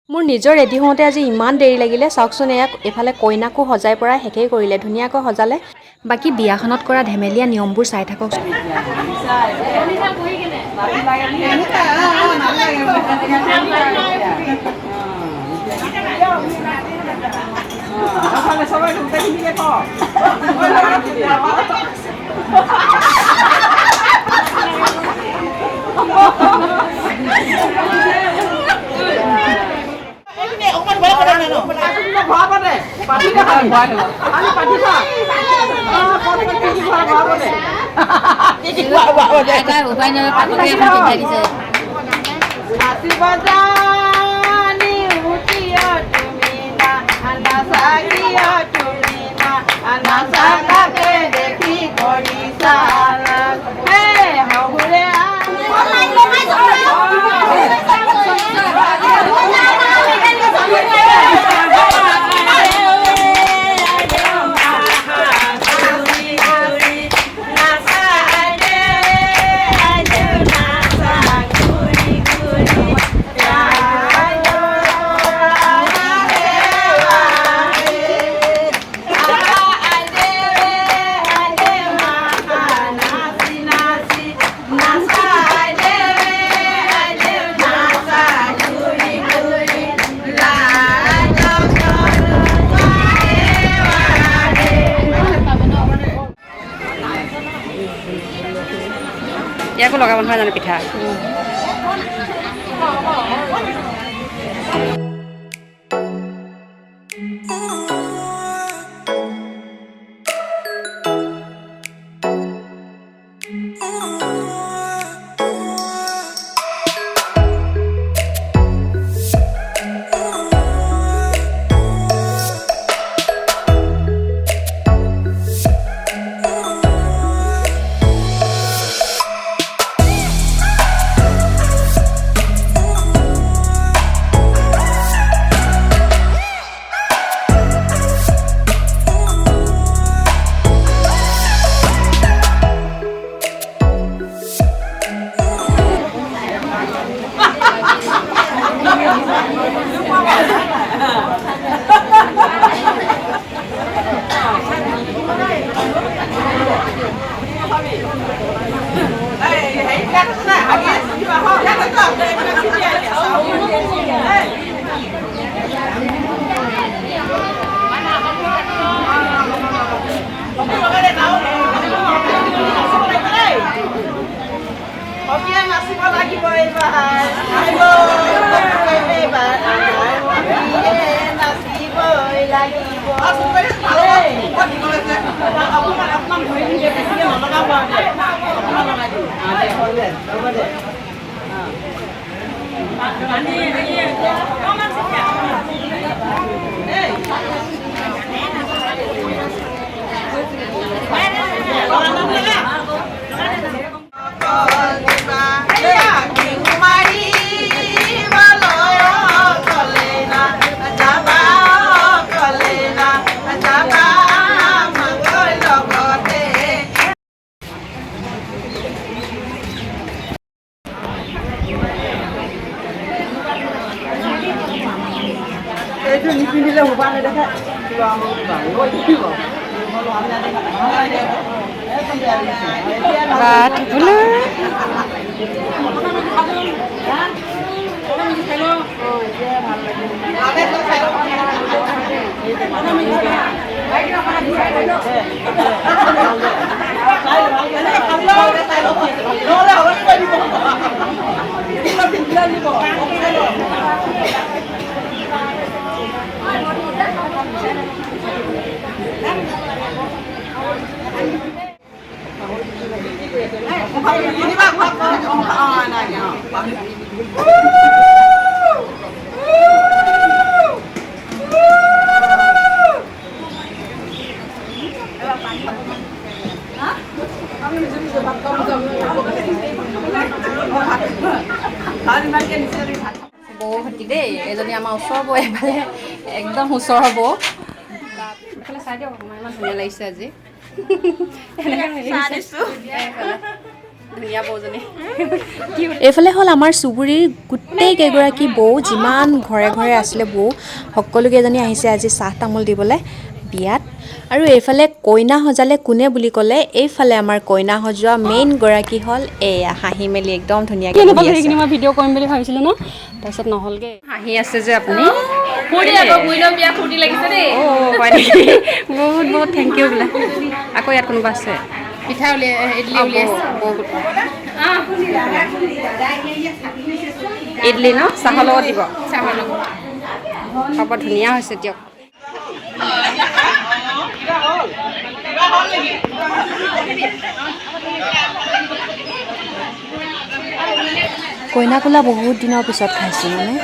মোৰ নিজৰ ৰেডি হওঁতে আজি ইমান দেৰি লাগিলে চাওকচোন এয়া এফালে কইনাকো সজাই পৰাই শেষেই কৰিলে ধুনীয়াকৈ সজালে বাকী বিয়াখনত কৰা ধেমেলীয়া নিয়মবোৰ চাই থাকক ইয়াকো লগাব নহয় জানো পিঠা বৌহতি দেই এজনী আমাৰ ওচৰ বৌ এফালে একদম ওচৰ হ'ব এফালে চাই দিয়ক আমাৰ ইমান ধুনীয়া লাগিছে আজি ধুনীয়া বৌজনী এইফালে হ'ল আমাৰ চুবুৰীৰ গোটেই কেইগৰাকী বৌ যিমান ঘৰে ঘৰে আছিলে বৌ সকলোকেইজনী আহিছে আজি চাহ তামোল দিবলৈ বিয়াত আৰু এইফালে কইনা সজালে কোনে বুলি ক'লে এইফালে আমাৰ কইনা সজোৱা মেইন গৰাকী হ'ল এয়া হাঁহি মেলি একদম ধুনীয়াকৈ বহি আছে সেইখিনি মই ভিডিঅ' কৰিম বুলি ভাবিছিলোঁ ন তাৰপিছত নহ'লগৈ হাঁহি আছে যে আপুনি ফূৰ্তি আকৌ বুইলৰ বিয়া ফূৰ্তি লাগিছে দেই হয় নেকি বহুত বহুত থেংক ইউ বোলে আকৌ ইয়াত কোনোবা আছে পিঠা ইডলি ইডলি ন চাহৰ লগত দিব চাহৰ লগত হ'ব ধুনীয়া হৈছে দিয়ক কইনা কোলা বহুত দিনৰ পিছত খাইছোঁ মানে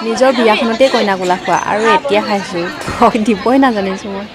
নিজৰ বিয়াখনতেই কইনা কোলা খোৱা আৰু এতিয়া খাইছোঁ দিবই নাজানিছোঁ মই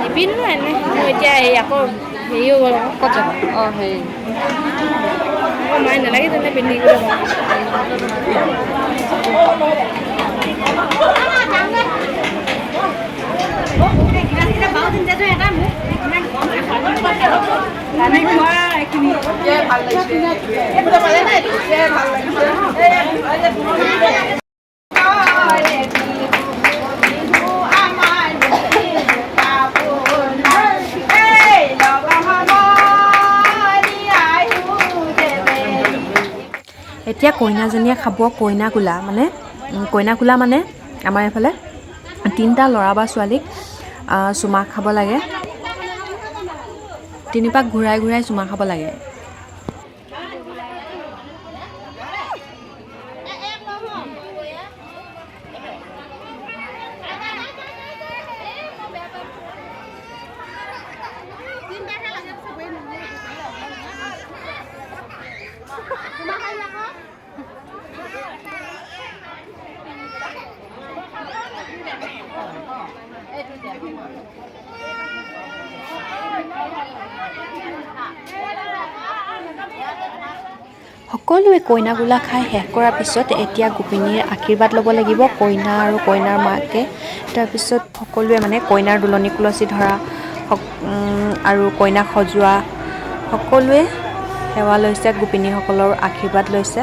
নিপিন্ধো এনে মই এতিয়া এই আকৌ হেৰিও ক'ত যাব অঁ হেৰি মায়ে নালাগে তেনে পিন্ধি গ'লে এতিয়া কইনাজনীয়ে খাব কইনা কোলা মানে আমাৰ এইফালে 3টা ল'ৰা বা ছোৱালীক চুমা খাব লাগে 3 পাক ঘূৰাই ঘূৰাই চুমা খাব লাগে সকলোৱে কইনা কোলা খাই শেষ কৰাৰ পিছত এতিয়া গোপিনীৰ আশীৰ্বাদ ল'ব লাগিব কইনা আৰু কইনাৰ মাকে তাৰপিছত সকলোৱে মানে কইনাৰ দুলনি কুলচি ধৰা আৰু কইনাক সজোৱা সকলোৱে সেৱা লৈছে গোপিনীসকলৰ আশীৰ্বাদ লৈছে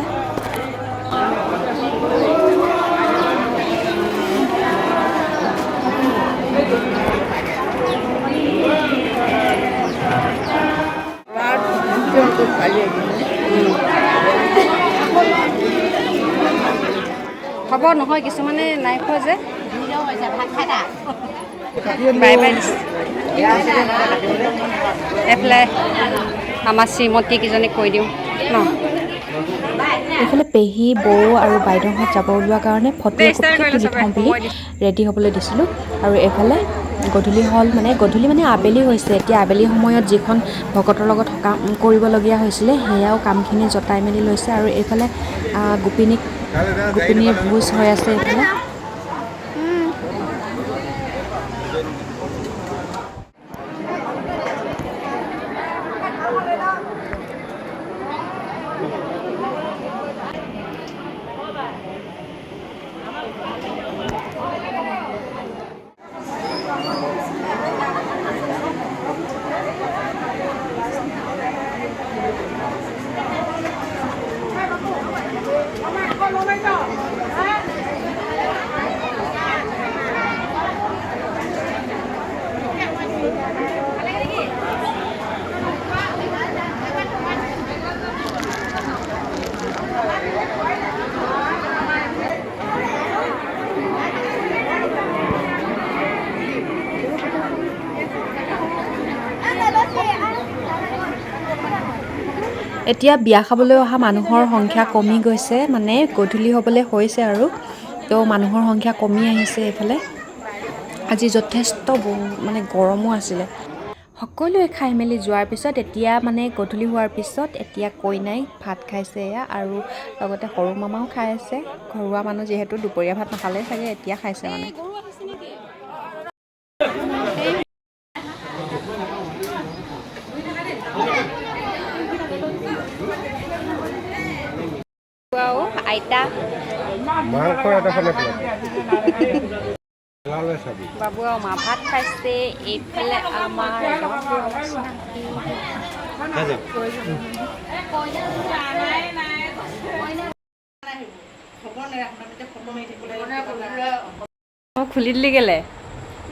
হ'ব নহয় কিছুমানে নাই খোৱা যে বাই বাই এফালে আমাৰ শ্ৰীমতী কেইজনীক কৈ দিওঁ ন এইফালে পেহী বৌ আৰু বাইদেউহঁত যাব ওলোৱাৰ কাৰণে ফটো একপি তুলি থওঁ বুলি ৰেডি হ'বলৈ দিছিলোঁ আৰু এইফালে গধূলি হ'ল গধূলি আবেলি হৈছে এতিয়া আবেলি সময়ত যিখন ভকতৰ লগত সকাম কৰিবলগীয়া হৈছিলে সেয়াও কামখিনি জটাই মেলি লৈছে আৰু এইফালে গোপিনীৰ ভোজ হৈ আছে এইফালে এতিয়া বিয়া খাবলৈ অহা মানুহৰ সংখ্যা কমি গৈছে, মানে গধূলি হ'বলৈ হৈছে আৰু তো মানুহৰ সংখ্যা কমি আহিছে এইফালে। আজি যথেষ্ট মানে গৰমো আছিলে। সকলোৱে খাই মেলি যোৱাৰ পিছত এতিয়া মানে গধূলি হোৱাৰ পিছত এতিয়া কইনাই ভাত খাইছে এয়া, আৰু লগতে সৰু মামাও খাই আছে। ঘৰুৱা মানুহ যিহেতু দুপৰীয়া ভাত নাখালে চাগে, এতিয়া খাইছে মানে। আইতা বাবু আৰু মা ভাত খাইছে। এইফালে আমাৰ খুলি দিলি কেলে?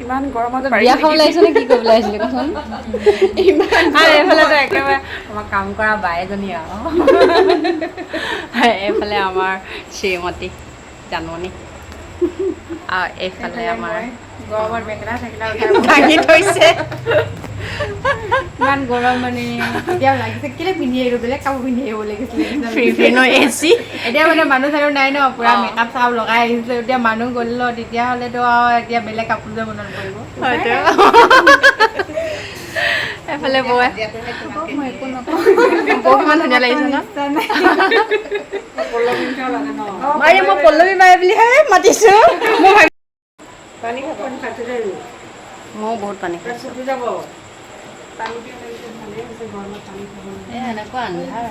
ইমান গৰমত বিয়া খাবলৈ আহিছে নে কি কৰিবলৈ আহিছিলে কচোন? এইফালেতো একেবাৰে আমাৰ কাম কৰা বাই এজনী আৰু এইফালে আমাৰ শ্ৰীমতী জাননী, আৰু এইফালে আমাৰ গৰমত মেখেলা চেখেলা ভাঙি থৈছে। ইমান গৰম মানে এতিয়া লাগিছে কেলে পিন্ধি আহিলো, বেলেগ কাপোৰ পিন্ধি আহিব লাগিছিলে। এচি এতিয়া মানে মানুহ চানুহ নাই ন, পুৰা মেকআপ চাপ লগাই আহিছিলে। এতিয়া মানুহ গ'ল ন, তেতিয়াহ'লেতো আৰু এতিয়া বেলেগ কাপোৰ যে মনত পৰিব। এফালে বৌয়ে বৌ কিমান ধুনীয়া লাগিছে ন। মই পল্লৱী বাই বুলিহে মাতিছো। ময়ো বহুত পানী খাইছোঁ। এনেকুৱা আন্ধাৰ